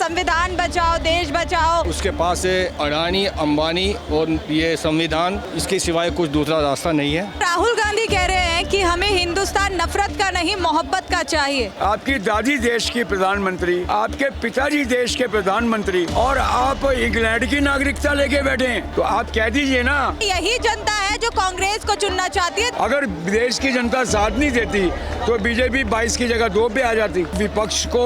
संविधान बचाओ देश बचाओ। उसके पास है अडानी, अंबानी और ये संविधान, इसके सिवाय कुछ दूसरा रास्ता नहीं है। राहुल गांधी कह रहे हैं कि हमें हिंदुस्तान नफरत का नहीं मोहब्बत का चाहिए। आपकी दादी देश की प्रधानमंत्री, आपके पिताजी देश के प्रधानमंत्री और आप इंग्लैंड की नागरिकता लेके बैठे हैं, तो आप कह दीजिए ना। यही जनता है जो कांग्रेस को चुनना चाहती है। अगर देश की जनता साथ नहीं देती तो बीजेपी 22 की जगह 2 पे आ जाती। विपक्ष को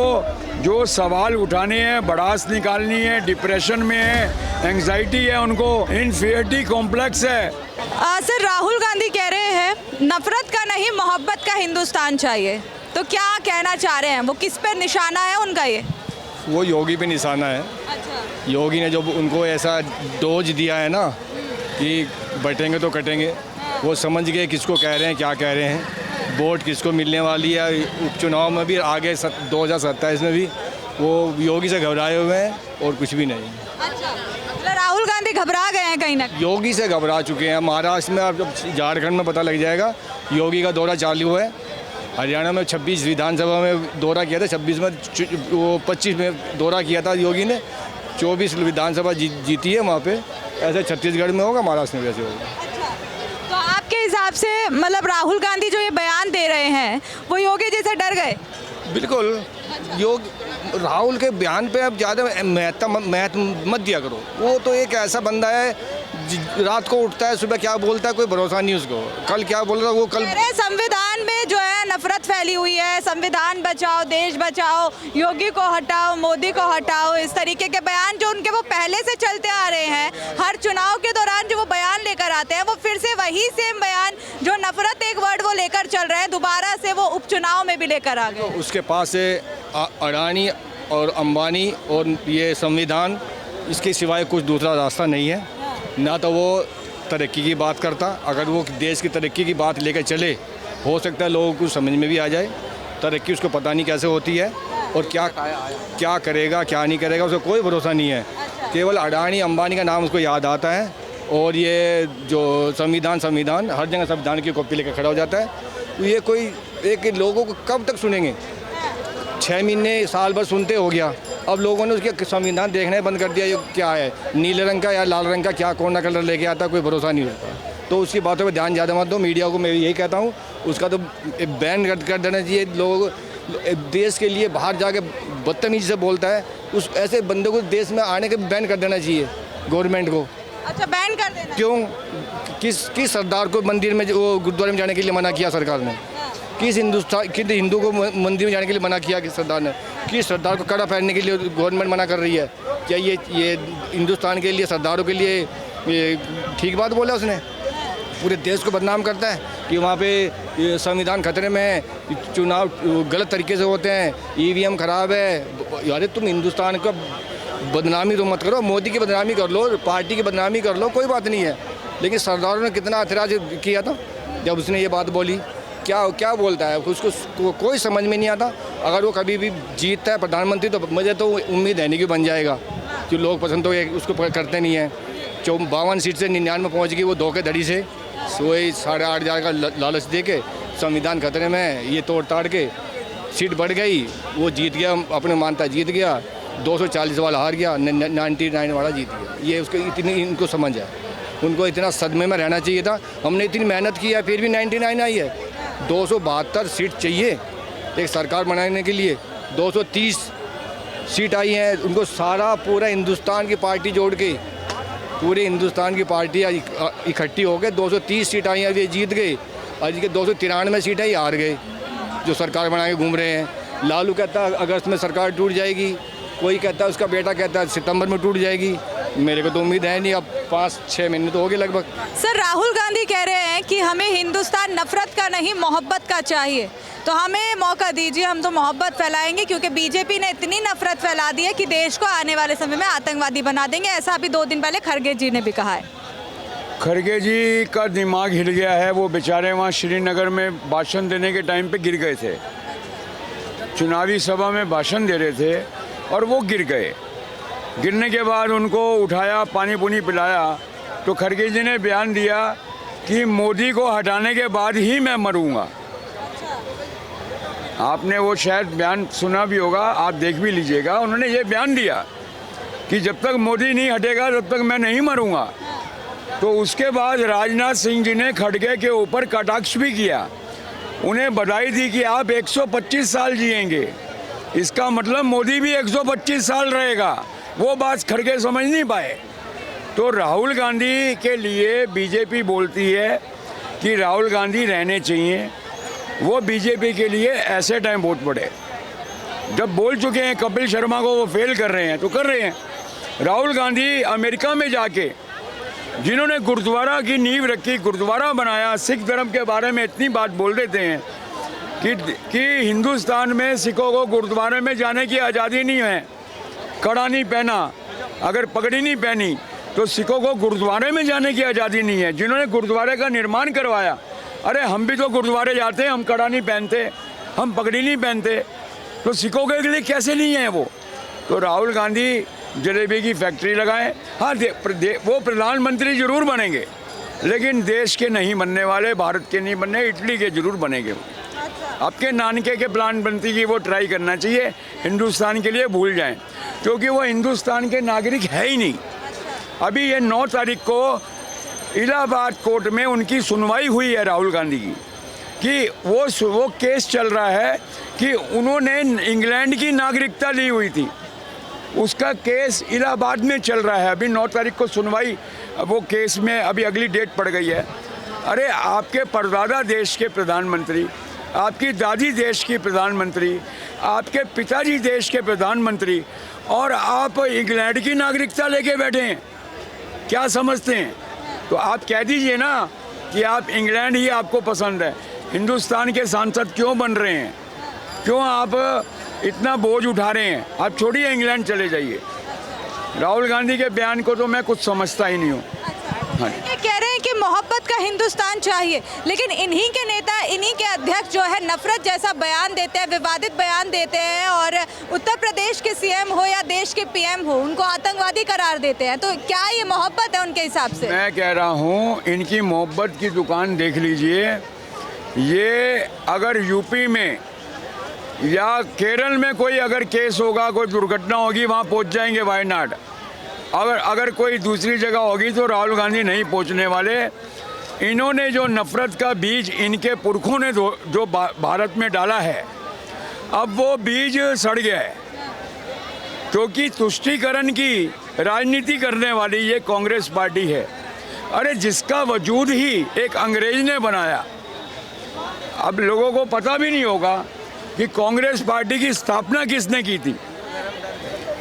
जो सवाल उठाने हैं, भड़ास निकालनी है, डिप्रेशन में है, एंग्जाइटी है, उनको इन्फीरियरिटी कॉम्प्लेक्स है। सर राहुल गांधी कह रहे हैं नफरत का नहीं मोहब्बत का हिंदुस्तान चाहिए, तो क्या कहना चाह रहे हैं? वो किस पे निशाना है उनका? ये वो योगी पे निशाना है। अच्छा। योगी ने जो उनको ऐसा डोज दिया है ना कि बटेंगे तो कटेंगे, वो समझ गए किसको कह रहे हैं, क्या कह रहे हैं, वोट किसको मिलने वाली है। उपचुनाव में भी आगे 2027 में भी वो योगी से घबराए हुए हैं और कुछ भी नहीं। अच्छा, राहुल गांधी घबरा गए हैं कहीं ना कहीं। योगी से घबरा चुके हैं। महाराष्ट्र में, अब झारखंड में पता लग जाएगा। योगी का दौरा चालू है। हरियाणा में 26 विधानसभा में दौरा किया था, 26 में वो 25 में दौरा किया था योगी ने, 24 विधानसभा जीती है वहाँ पे। ऐसे छत्तीसगढ़ में होगा, महाराष्ट्र में वैसे होगा। तो आपके हिसाब से मतलब राहुल गांधी जो ये बयान दे रहे हैं वो योगी जी से डर गए? बिल्कुल। राहुल के बयान पे अब ज़्यादा महत्व मत दिया करो। वो तो एक ऐसा बंदा है, रात को उठता है, सुबह क्या बोलता है कोई भरोसा नहीं उसको। कल क्या बोल रहा वो कल। संविधान में जो है नफरत फैली हुई है, संविधान बचाओ देश बचाओ, योगी को हटाओ मोदी को हटाओ, इस तरीके के बयान जो उनके वो पहले से चलते आ रहे हैं। हर चुनाव के दौरान जो वो बयान लेकर आते हैं वो फिर से वही सेम बयान जो नफरत एक वर्ड वो लेकर चल रहे हैं, दोबारा से वो उपचुनाव में भी लेकर आ गए। उसके पास है अडानी और अंबानी और ये संविधान, इसके सिवाय कुछ दूसरा रास्ता नहीं है। ना तो वो तरक्की की बात करता, अगर वो देश की तरक्की की बात लेकर चले, हो सकता है लोगों को समझ में भी आ जाए। तरक्की उसको पता नहीं कैसे होती है और क्या करेगा क्या नहीं करेगा उसको कोई भरोसा नहीं है। केवल अडानी अंबानी का नाम उसको याद आता है और ये जो संविधान हर जगह संविधान की कॉपी लेकर खड़ा हो जाता है। तो ये कोई एक लोगों को कब तक सुनेंगे? 6 महीने साल भर सुनते हो गया, अब लोगों ने उसके संविधान देखना बंद कर दिया। ये क्या है, नीले रंग का या लाल रंग का, क्या कौन सा कलर लेके आता है, कोई भरोसा नहीं होता। तो उसकी बातों पे ध्यान ज़्यादा मत दो। मीडिया को मैं यही कहता हूँ, उसका तो बैन कर देना चाहिए। लोग देश के लिए बाहर जाके बदतमीजी से बोलता है, उस ऐसे बंदे को देश में आने के बैन कर देना चाहिए गवर्नमेंट को। अच्छा, बैन कर देना? क्यों? किस सरदार को मंदिर में, वो गुरुद्वारे में जाने के लिए मना किया सरकार ने? किस हिंदू को मंदिर में जाने के लिए मना किया किस सरदार ने? किस सरदार को कड़ा पहनने के लिए गवर्नमेंट मना कर रही है? क्या ये हिंदुस्तान के लिए, सरदारों के लिए ये ठीक बात बोला उसने? पूरे देश को बदनाम करता है कि वहाँ पे संविधान खतरे में है, चुनाव गलत तरीके से होते हैं, EVM खराब है। यार तुम हिंदुस्तान का बदनामी तो मत करो, मोदी की बदनामी कर लो, पार्टी की बदनामी कर लो, कोई बात नहीं है। लेकिन सरदारों ने कितना ऐतराज़ किया था जब उसने ये बात बोली। क्या बोलता है उसको कोई समझ में नहीं आता। अगर वो कभी भी जीतता है प्रधानमंत्री तो मुझे तो उम्मीद है नहीं कि बन जाएगा, जो लोग पसंद तो उसको करते नहीं हैं। 52 सीट से 99 पहुँच गई वो धोखेधड़ी से, वही 8,500 का लालच दे के। संविधान खतरे में है, ये तोड़ ताड़ के सीट बढ़ गई, वो जीत गया, अपने मानता जीत गया। 240 वाला हार गया, 99 वाला जीत गया। ये उसको इतनी इनको समझ है, उनको इतना सदमे में रहना चाहिए था। हमने इतनी मेहनत की है फिर भी 99 आई है। 272 सीट चाहिए एक सरकार बनाने के लिए, 230 सीट आई हैं। उनको सारा पूरा हिंदुस्तान की पार्टी जोड़ के, पूरे हिंदुस्तान की पार्टियाँ इकट्ठी हो गए, 230 सीट आई हैं, ये जीत गए। आज के 293 सीटें ही हार गए जो सरकार बना के घूम रहे हैं। लालू कहता है अगस्त में सरकार टूट जाएगी, कोई कहता है, उसका बेटा कहता है सितंबर में टूट जाएगी। मेरे को तो उम्मीद है नहीं, अब 5-6 महीने तो हो गए लगभग। सर राहुल गांधी कह रहे हैं कि हमें हिंदुस्तान नफरत का नहीं मोहब्बत का चाहिए, तो हमें मौका दीजिए, हम तो मोहब्बत फैलाएंगे, क्योंकि बीजेपी ने इतनी नफरत फैला दी है कि देश को आने वाले समय में आतंकवादी बना देंगे। ऐसा अभी 2 दिन पहले खरगे जी ने भी कहा है। खरगे जी का दिमाग हिल गया है। वो बेचारे वहाँ श्रीनगर में भाषण देने के टाइम पे गिर गए थे, चुनावी सभा में भाषण दे रहे थे और वो गिर गए। गिरने के बाद उनको उठाया, पानी पुनी पिलाया, तो खरगे जी ने बयान दिया कि मोदी को हटाने के बाद ही मैं मरूंगा। आपने वो शायद बयान सुना भी होगा, आप देख भी लीजिएगा। उन्होंने ये बयान दिया कि जब तक मोदी नहीं हटेगा तब तक मैं नहीं मरूंगा। तो उसके बाद राजनाथ सिंह जी ने खड़गे के ऊपर कटाक्ष भी किया, उन्हें बधाई दी कि आप 125 साल जिएंगे, इसका मतलब मोदी भी 125 साल रहेगा। वो बात खड़गे समझ नहीं पाए। तो राहुल गांधी के लिए बीजेपी बोलती है कि राहुल गांधी रहने चाहिए, वो बीजेपी के लिए ऐसे टाइम बहुत बड़े। जब बोल चुके हैं कपिल शर्मा को वो फेल कर रहे हैं तो कर रहे हैं। राहुल गांधी अमेरिका में जाके जिन्होंने गुरुद्वारा की नींव रखी, गुरुद्वारा बनाया, सिख धर्म के बारे में इतनी बात बोल देते हैं कि हिंदुस्तान में सिखों को गुरुद्वारे में जाने की आज़ादी नहीं है, कड़ा नहीं पहना, अगर पगड़ी नहीं पहनी तो सिखों को गुरुद्वारे में जाने की आज़ादी नहीं है। जिन्होंने गुरुद्वारे का निर्माण करवाया, अरे हम भी तो गुरुद्वारे जाते हैं, हम कड़ा नहीं पहनते, हम पगड़ी नहीं पहनते, तो सिखों के लिए कैसे नहीं है वो। तो राहुल गांधी जलेबी की फैक्ट्री लगाएं। हाँ, वो प्रधानमंत्री जरूर बनेंगे, लेकिन देश के नहीं बनने वाले, भारत के नहीं बनने, इटली के जरूर बनेंगे। आपके नानके के प्रधानमंत्री की वो ट्राई करना चाहिए, हिंदुस्तान के लिए भूल जाएं, क्योंकि वो हिंदुस्तान के नागरिक है ही नहीं। अभी ये 9 तारीख को इलाहाबाद कोर्ट में उनकी सुनवाई हुई है राहुल गांधी की, कि वो केस चल रहा है कि उन्होंने इंग्लैंड की नागरिकता ली हुई थी, उसका केस इलाहाबाद में चल रहा है। अभी 9 तारीख को सुनवाई, वो केस में अभी अगली डेट पड़ गई है। अरे आपके परदादा देश के प्रधानमंत्री, आपकी दादी देश की प्रधानमंत्री, आपके पिताजी देश के प्रधानमंत्री, और आप इंग्लैंड की नागरिकता लेके बैठे हैं, क्या समझते हैं? तो आप कह दीजिए ना कि आप इंग्लैंड ही आपको पसंद है। हिंदुस्तान के सांसद क्यों बन रहे हैं? क्यों आप इतना बोझ उठा रहे हैं? आप छोड़िए, इंग्लैंड चले जाइए। राहुल गांधी के बयान को तो मैं कुछ समझता ही नहीं हूँ। हाँ, ये कह रहे हैं कि मोहब्बत का हिंदुस्तान चाहिए, लेकिन इन्हीं के नेता, इन्हीं के अध्यक्ष जो है नफरत जैसा बयान देते हैं, विवादित बयान देते हैं, और उत्तर प्रदेश के सीएम हो या देश के पीएम हो, उनको आतंकवादी करार देते हैं। तो क्या ये मोहब्बत है उनके हिसाब से? मैं कह रहा हूँ, इनकी मोहब्बत की दुकान देख लीजिए। ये अगर यूपी में या केरल में कोई अगर केस होगा, कोई दुर्घटना होगी, वहाँ पहुँच जाएंगे वायनाड। अगर कोई दूसरी जगह होगी तो राहुल गांधी नहीं पहुँचने वाले। इन्होंने जो नफरत का बीज इनके पुरखों ने जो भारत में डाला है, अब वो बीज सड़ गया है, क्योंकि तुष्टीकरण की राजनीति करने वाली ये कांग्रेस पार्टी है। अरे जिसका वजूद ही एक अंग्रेज ने बनाया। अब लोगों को पता भी नहीं होगा कि कांग्रेस पार्टी की स्थापना किसने की थी।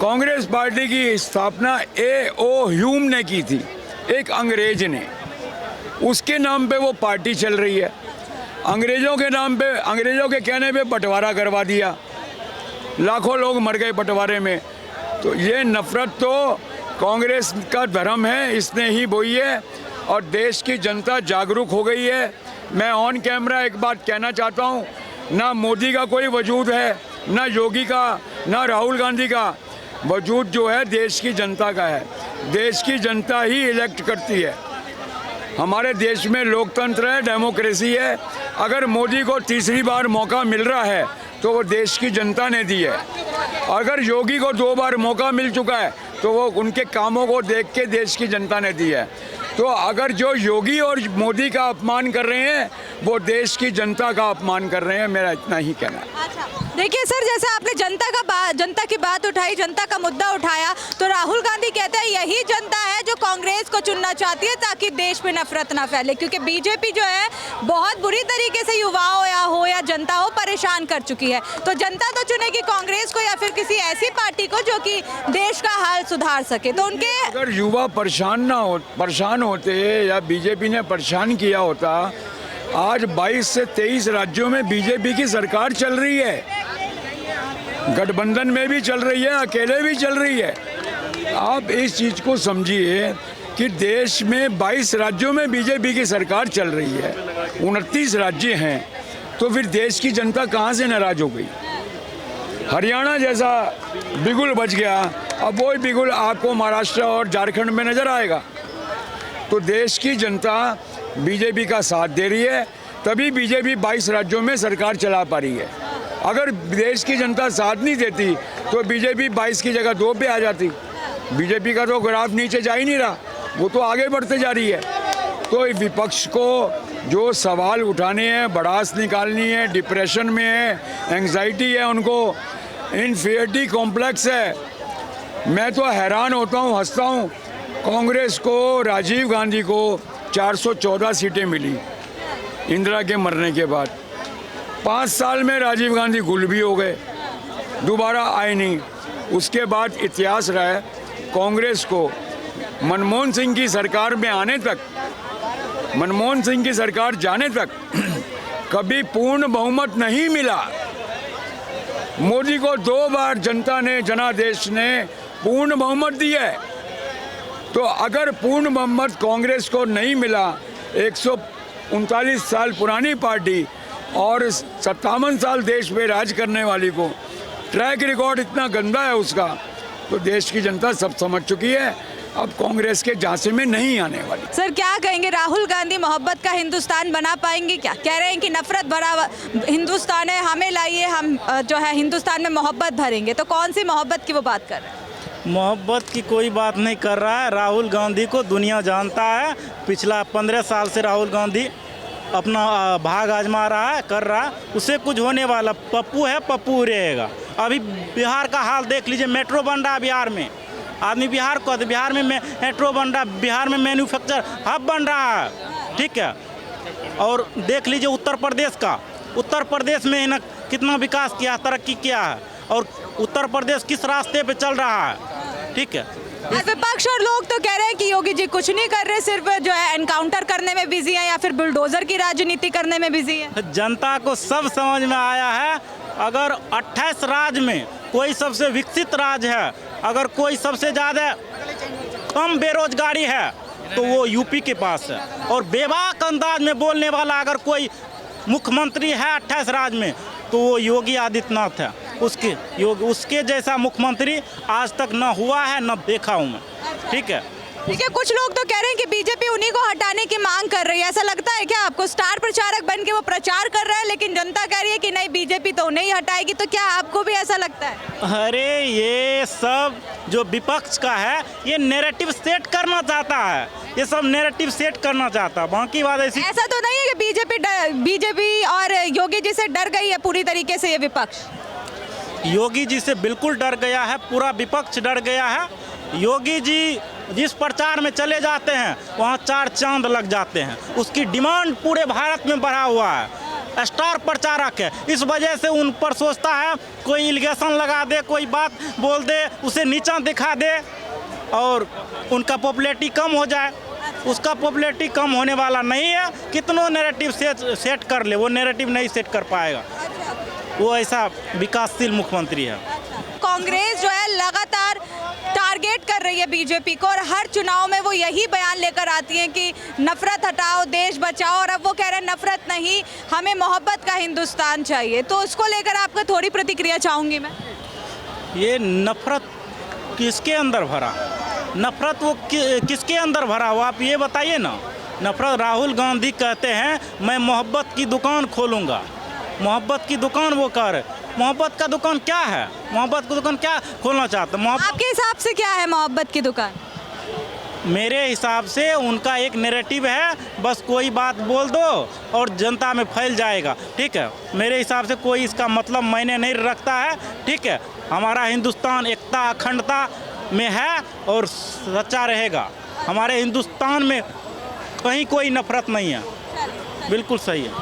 कांग्रेस पार्टी की स्थापना A.O. ह्यूम ने की थी, एक अंग्रेज ने। उसके नाम पे वो पार्टी चल रही है। अंग्रेजों के नाम पे, अंग्रेजों के कहने पे बंटवारा करवा दिया, लाखों लोग मर गए बंटवारे में। तो ये नफरत तो कांग्रेस का धर्म है, इसने ही बोई है, और देश की जनता जागरूक हो गई है। मैं ऑन कैमरा एक बात कहना चाहता हूँ, ना मोदी का कोई वजूद है, ना योगी का, ना राहुल गांधी का। वजूद जो है देश की जनता का है। देश की जनता ही इलेक्ट करती है। हमारे देश में लोकतंत्र है, डेमोक्रेसी है। अगर मोदी को तीसरी बार मौका मिल रहा है तो वो देश की जनता ने दी है। अगर योगी को 2 बार मौका मिल चुका है तो वो उनके कामों को देख के देश की जनता ने दी है। तो अगर जो योगी और मोदी का अपमान कर रहे हैं, वो देश की जनता का अपमान कर रहे हैं। मेरा इतना ही कहना है। देखिए सर, जैसे आपने जनता की बात उठाई, जनता का मुद्दा उठाया, तो राहुल गांधी कहते हैं यही जनता है जो कांग्रेस को चुनना चाहती है ताकि देश में नफरत ना फैले, क्योंकि बीजेपी जो है बहुत बुरी तरीके से युवाओं या जनता हो परेशान कर चुकी है। तो जनता तो चुनेगी कांग्रेस को या फिर किसी ऐसी पार्टी को जो कि देश का हाल सुधार सके। तो उनके अगर युवा परेशान होते या बीजेपी ने परेशान किया होता, आज 22 से 23 राज्यों में बीजेपी की सरकार चल रही है। गठबंधन में भी चल रही है, अकेले भी चल रही है। आप इस चीज़ को समझिए कि देश में 22 राज्यों में बीजेपी की सरकार चल रही है, 29 राज्य हैं, तो फिर देश की जनता कहाँ से नाराज हो गई? हरियाणा जैसा बिगुल बच गया, अब वही बिगुल आपको महाराष्ट्र और झारखंड में नजर आएगा। तो देश की जनता बीजेपी का साथ दे रही है, तभी बीजेपी 22 राज्यों में सरकार चला पा रही है। अगर देश की जनता साथ नहीं देती तो बीजेपी 22 की जगह 2 पे आ जाती। बीजेपी का तो ग्राफ नीचे जा ही नहीं रहा, वो तो आगे बढ़ते जा रही है। तो विपक्ष को जो सवाल उठाने हैं, भड़ास निकालनी है, डिप्रेशन में है, एंग्जाइटी है, उनको इन्फीरियरिटी कॉम्प्लेक्स है। मैं तो हैरान होता हूँ, हंसता हूँ। कांग्रेस को, राजीव गांधी को 414 सीटें मिली इंदिरा के मरने के बाद। 5 साल में राजीव गांधी गुल भी हो गए, दोबारा आए नहीं। उसके बाद इतिहास रहा है कांग्रेस को मनमोहन सिंह की सरकार में आने तक, मनमोहन सिंह की सरकार जाने तक कभी पूर्ण बहुमत नहीं मिला। मोदी को 2 बार जनता ने, जनादेश ने पूर्ण बहुमत दिया है। तो अगर पूर्ण बहुमत कांग्रेस को नहीं मिला, 139 साल पुरानी पार्टी और 57 साल देश में राज करने वाली को, ट्रैक रिकॉर्ड इतना गंदा है उसका, तो देश की जनता सब समझ चुकी है। अब कांग्रेस के झांसे में नहीं आने वाली। सर क्या कहेंगे, राहुल गांधी मोहब्बत का हिंदुस्तान बना पाएंगे क्या? कह रहे हैं कि नफरत भरा हिंदुस्तान है, हमें लाइए, हम जो है हिंदुस्तान में मोहब्बत भरेंगे। तो कौन सी मोहब्बत की वो बात कर रहे हैं? मोहब्बत की कोई बात नहीं कर रहा है। राहुल गांधी को दुनिया जानता है। पिछला 15 साल से राहुल गांधी अपना भाग आजमा रहा है, कर रहा है। उसे कुछ होने वाला पप्पू है, पप्पू रहेगा। अभी बिहार का हाल देख लीजिए, मेट्रो बन रहा है बिहार में। आदमी बिहार को, बिहार में मेट्रो बन रहा है, बिहार में मैन्युफैक्चर हब बन रहा है, ठीक है। और देख लीजिए उत्तर प्रदेश का, उत्तर प्रदेश में ना कितना विकास किया, तरक्की किया है, और उत्तर प्रदेश किस रास्ते पे चल रहा है, ठीक है। विपक्ष और लोग तो कह रहे हैं कि योगी जी कुछ नहीं कर रहे, सिर्फ जो है एनकाउंटर करने में बिजी है या फिर बुलडोजर की राजनीति करने में बिजी है। जनता को सब समझ में आया है। अगर 28 राज्य में कोई सबसे विकसित राज्य है, अगर कोई सबसे ज़्यादा कम बेरोजगारी है तो वो यूपी के पास है। और बेबाक अंदाज में बोलने वाला अगर कोई मुख्यमंत्री है 28 राज्य में तो वो योगी आदित्यनाथ है। उसके जैसा मुख्यमंत्री आज तक न हुआ है, न देखा हूँ मैं, ठीक है। देखिए कुछ लोग तो कह रहे हैं कि बीजेपी उन्हीं को हटाने की मांग कर रही है। ऐसा लगता है क्या आपको? स्टार प्रचारक बन के वो प्रचार कर रहा है, लेकिन जनता कह रही है कि नहीं, बीजेपी तो नहीं हटाएगी। तो क्या आपको भी ऐसा लगता है? अरे ये सब जो विपक्ष का है, ये नैरेटिव सेट करना चाहता है, ये सब नैरेटिव सेट करना चाहता है। बाकी बात ऐसा तो नहीं है कि बीजेपी और योगी जी से डर गई है पूरी तरीके से ये विपक्ष? योगी जी से बिल्कुल डर गया है, पूरा विपक्ष डर गया है। योगी जी जिस प्रचार में चले जाते हैं वहाँ 4 चांद लग जाते हैं। उसकी डिमांड पूरे भारत में बढ़ा हुआ है, स्टार प्रचारक है। इस वजह से उन पर सोचता है कोई एलिगेशन लगा दे, कोई बात बोल दे, उसे नीचा दिखा दे और उनका पॉपुलैरिटी कम हो जाए। उसका पॉपुलैरिटी कम होने वाला नहीं है। कितनों नैरेटिव सेट कर ले, वो नैरेटिव नहीं सेट कर पाएगा। वो ऐसा विकासशील मुख्यमंत्री है। कांग्रेस जो है लगातार टारगेट कर रही है बीजेपी को, और हर चुनाव में वो यही बयान लेकर आती है कि नफरत हटाओ, देश बचाओ। और अब वो कह रहे हैं नफरत नहीं, हमें मोहब्बत का हिंदुस्तान चाहिए। तो उसको लेकर आपका थोड़ी प्रतिक्रिया चाहूँगी मैं। ये नफरत किसके अंदर भरा? नफरत वो किसके अंदर भरा हो आप ये बताइए ना। नफरत राहुल गांधी कहते हैं मैं मोहब्बत की दुकान खोलूँगा। मोहब्बत की दुकान वो कर, मोहब्बत का दुकान क्या है? मोहब्बत की दुकान क्या खोलना चाहते हैं? आपके हिसाब से क्या है मोहब्बत की दुकान? मेरे हिसाब से उनका एक नैरेटिव है, बस कोई बात बोल दो और जनता में फैल जाएगा, ठीक है। मेरे हिसाब से कोई इसका मतलब मायने नहीं रखता है, ठीक है। हमारा हिंदुस्तान एकता अखंडता में है और सच्चा रहेगा। हमारे हिंदुस्तान में कहीं कोई नफरत नहीं है, बिल्कुल सही है।